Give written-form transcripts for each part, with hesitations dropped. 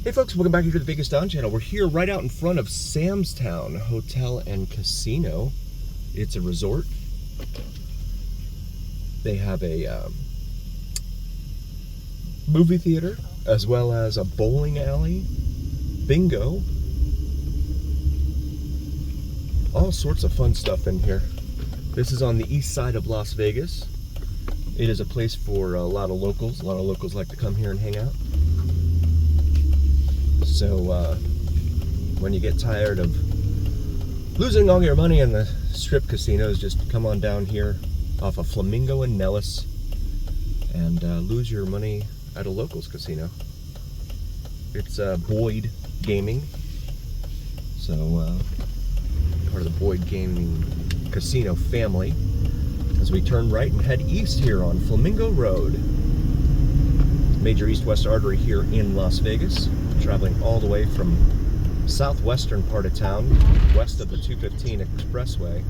Hey folks, welcome back here to the Vegas Don Channel. We're here right out in front of Sam's Town Hotel and Casino. It's a resort. They have a movie theater, as well as a bowling alley, bingo, all sorts of fun stuff in here. This is on the east side of Las Vegas. It is a place for a lot of locals. A lot of locals like to come here and hang out. So when you get tired of losing all your money in the strip casinos, just come on down here off of Flamingo and Nellis and lose your money at a locals casino. It's Boyd Gaming, so part of the Boyd Gaming casino family. As we turn right and head east here on Flamingo Road, major east-west artery here in Las Vegas, traveling all the way from southwestern part of town, west of the 215 expressway,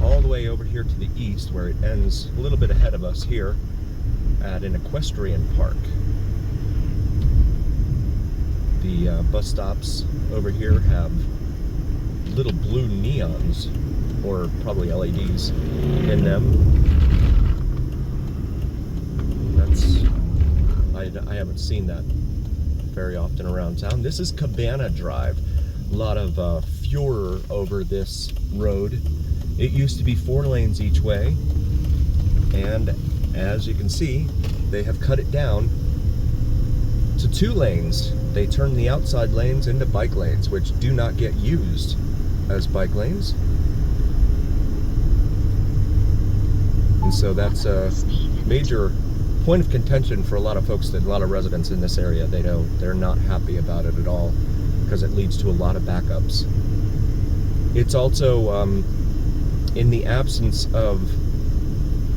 all the way over here to the east, where it ends a little bit ahead of us here at an equestrian park. The bus stops over here have little blue neons, or probably LEDs, in them. I haven't seen that very often around town. This is Cabana Drive. A lot of furor over this road. It used to be 4 lanes each way, and as you can see, they have cut it down to 2 lanes. They turned the outside lanes into bike lanes, which do not get used as bike lanes. And so that's a major point of contention for a lot of folks, a lot of residents in this area. They're not happy about it at all, because it leads to a lot of backups. It's also, in the absence of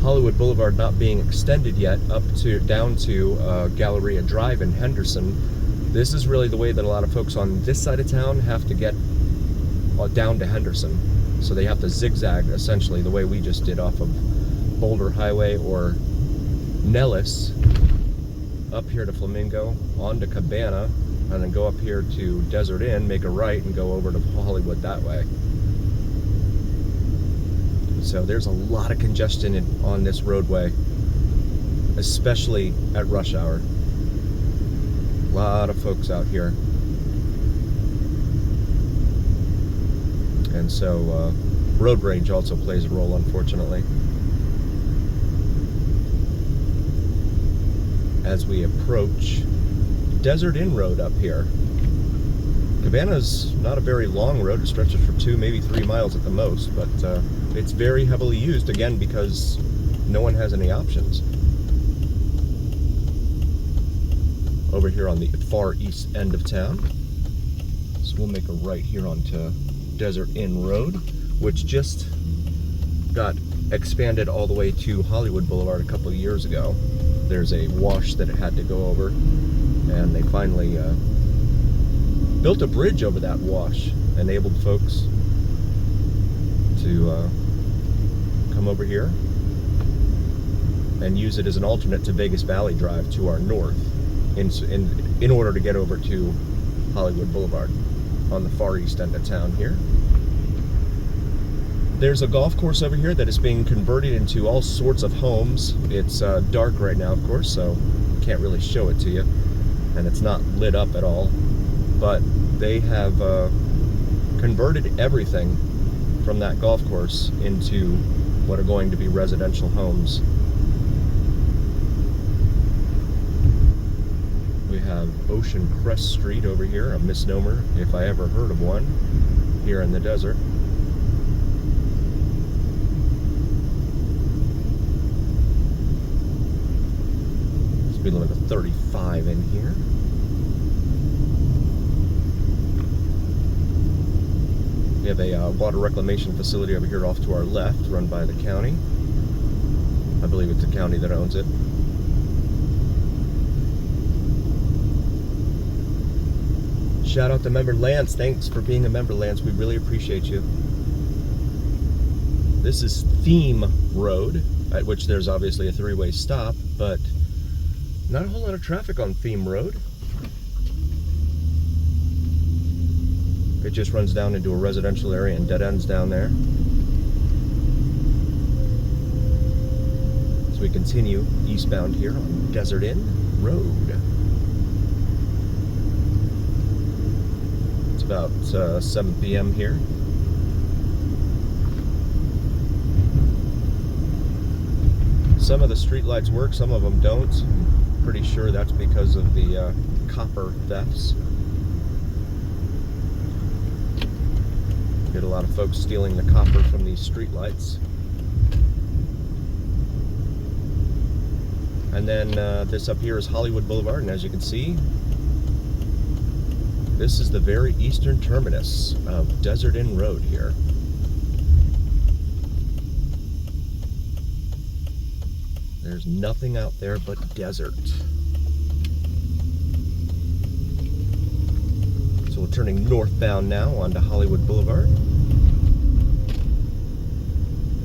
Hollywood Boulevard not being extended yet down to Galleria Drive in Henderson, this is really the way that a lot of folks on this side of town have to get down to Henderson. So they have to zigzag, essentially, the way we just did off of Boulder Highway or Nellis, up here to Flamingo, onto Cabana, and then go up here to Desert Inn, make a right, and go over to Hollywood that way. So there's a lot of congestion on this roadway, especially at rush hour. A lot of folks out here. And so road rage also plays a role, unfortunately. As we approach Desert Inn Road up here. Cabana's not a very long road. It stretches for 2, maybe 3 miles at the most, but it's very heavily used, again, because no one has any options. Over here on the far east end of town. So we'll make a right here onto Desert Inn Road, which just got expanded all the way to Hollywood Boulevard a couple of years ago. There's a wash that it had to go over, and they finally built a bridge over that wash, enabled folks to come over here and use it as an alternate to Vegas Valley Drive to our north in order to get over to Hollywood Boulevard on the far east end of town here. There's a golf course over here that is being converted into all sorts of homes. It's dark right now, of course, so can't really show it to you, and it's not lit up at all. But they have converted everything from that golf course into what are going to be residential homes. We have Ocean Crest Street over here, a misnomer if I ever heard of one, here in the desert. Speed limit of 35 in here. We have a water reclamation facility over here off to our left, run by the county. I believe it's the county that owns it. Shout out to member Lance. Thanks for being a member, Lance. We really appreciate you. This is Theme Road, at which there's obviously a 3-way stop, but not a whole lot of traffic on Theme Road. just runs down into a residential area and dead ends down there. So we continue eastbound here on Desert Inn Road. It's about 7 p.m. here. Some of the street lights work, some of them don't. I'm pretty sure that's because of the copper thefts. Get a lot of folks stealing the copper from these street lights. And then this up here is Hollywood Boulevard, and as you can see, this is the very eastern terminus of Desert Inn Road here. There's nothing out there but desert. So we're turning northbound now onto Hollywood Boulevard.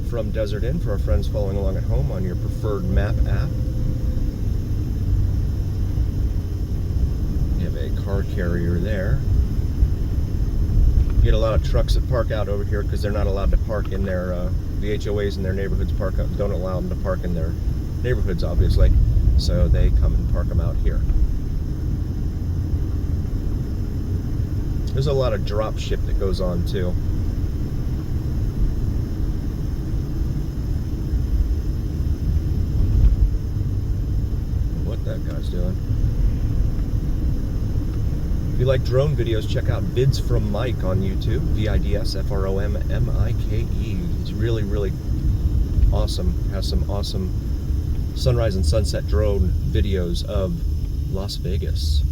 From Desert Inn, for our friends following along at home on your preferred map app. You have a car carrier there. You get a lot of trucks that park out over here because they're not allowed to park in their, the HOAs in their neighborhoods don't allow them to park in their neighborhoods, obviously, so they come and park them out here. There's a lot of drop ship that goes on too. What that guy's doing. If you like drone videos, check out Vids from Mike on YouTube. VIDSFROMMIKE. It's really, really awesome. Has some awesome sunrise and sunset drone videos of Las Vegas.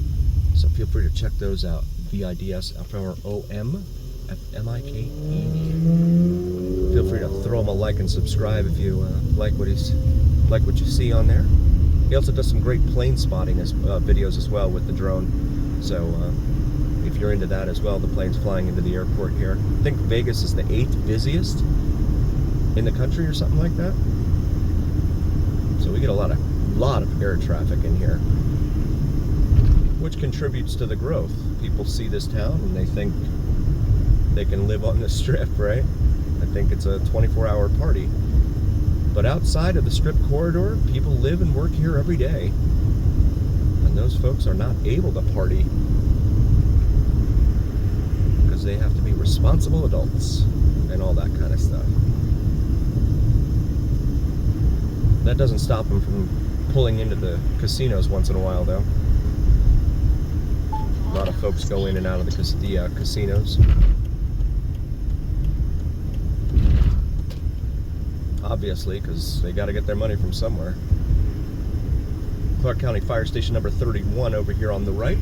So feel free to check those out. VIDSFROMMIKE. Feel free to throw him a like and subscribe if you like what you see on there. He also does some great plane spotting videos as well with the drone. So if you're into that as well, the plane's flying into the airport here. I think Vegas is the 8th busiest in the country or something like that. So we get a lot of air traffic in here, which contributes to the growth. People see this town and they think they can live on the strip, right? I think it's a 24-hour party. But outside of the strip corridor, people live and work here every day. And those folks are not able to party because they have to be responsible adults and all that kind of stuff. That doesn't stop them from pulling into the casinos once in a while, though. A lot of folks go in and out of the casinos. Obviously, because they got to get their money from somewhere. Clark County Fire Station number 31 over here on the right.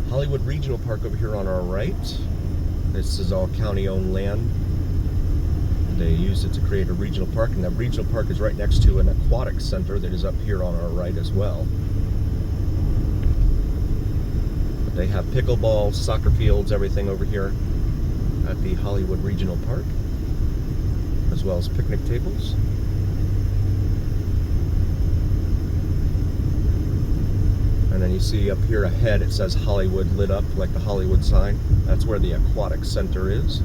Hollywood Regional Park over here on our right. This is all county-owned land. They used it to create a regional park, and that regional park is right next to an aquatic center that is up here on our right as well. But they have pickleball, soccer fields, everything over here at the Hollywood Regional Park, as well as picnic tables. And then you see up here ahead, it says Hollywood lit up like the Hollywood sign. That's where the aquatic center is.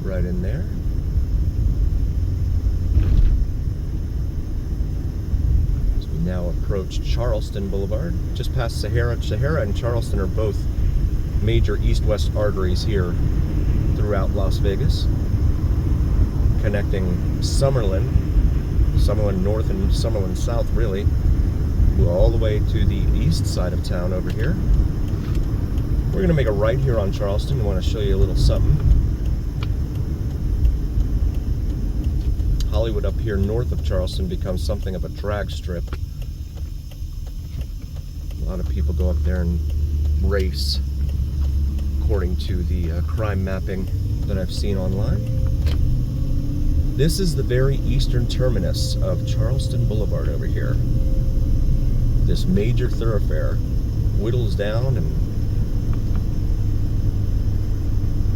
Right in there. As we now approach Charleston Boulevard, just past Sahara. Sahara and Charleston are both major east-west arteries here throughout Las Vegas, connecting Summerlin North and Summerlin South, really, all the way to the east side of town over here. We're going to make a right here on Charleston. I want to show you a little something. Hollywood up here north of Charleston becomes something of a drag strip. A lot of people go up there and race, according to the crime mapping that I've seen online. This is the very eastern terminus of Charleston Boulevard over here. This major thoroughfare whittles down and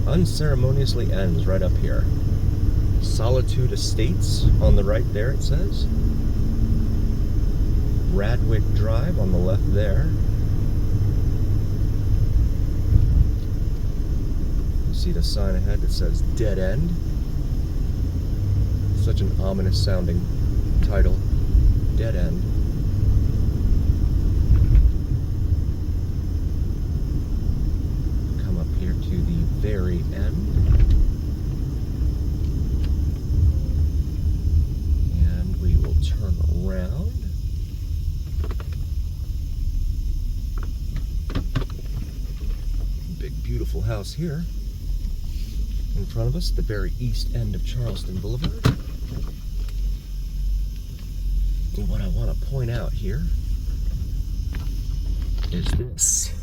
unceremoniously ends right up here. Solitude Estates on the right there, it says. Radwick Drive on the left there. You see the sign ahead that says Dead End. Such an ominous sounding title. Dead End. Come up here to the very end. And we will turn around. Big, beautiful house here in front of us, the very east end of Charleston Boulevard. And what I want to point out here is this.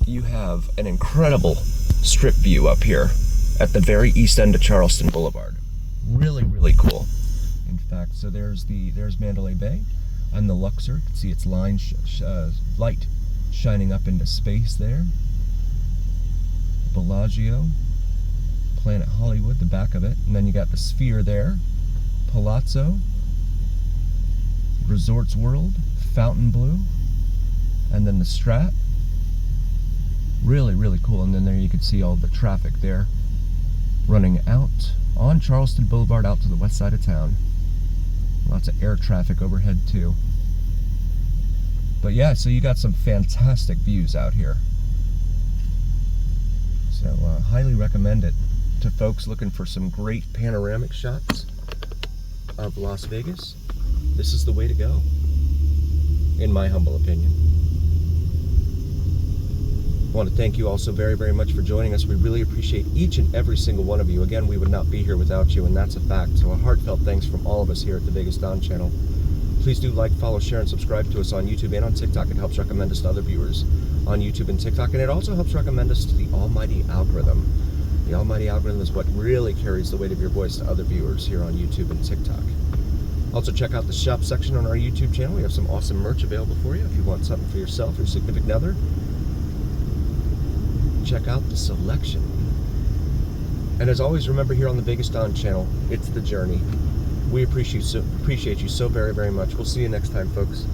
You have an incredible strip view up here at the very east end of Charleston Boulevard. Really, really cool. In fact, so there's Mandalay Bay and the Luxor. You can see its light shining up into space there. Bellagio, Planet Hollywood, the back of it. And then you got the Sphere there, Palazzo, Resorts World, Fontainebleau, and then the Strat. Really, really cool. And then there you can see all the traffic there running out on Charleston Boulevard out to the west side of town. Lots of air traffic overhead too. But yeah, so you got some fantastic views out here. So highly recommend it to folks looking for some great panoramic shots of Las Vegas. This is the way to go, in my humble opinion. I want to thank you all so very, very much for joining us. We really appreciate each and every single one of you. Again, we would not be here without you, and that's a fact. So a heartfelt thanks from all of us here at the Vegas Don channel. Please do like, follow, share, and subscribe to us on YouTube and on TikTok. It helps recommend us to other viewers on YouTube and TikTok, and it also helps recommend us to the almighty algorithm. The almighty algorithm is what really carries the weight of your voice to other viewers here on YouTube and TikTok. Also, check out the shop section on our YouTube channel. We have some awesome merch available for you if you want something for yourself or your significant other. Check out the selection. And as always, remember here on the Vegas Don channel, it's the journey. We appreciate you so very, very much. We'll see you next time, folks.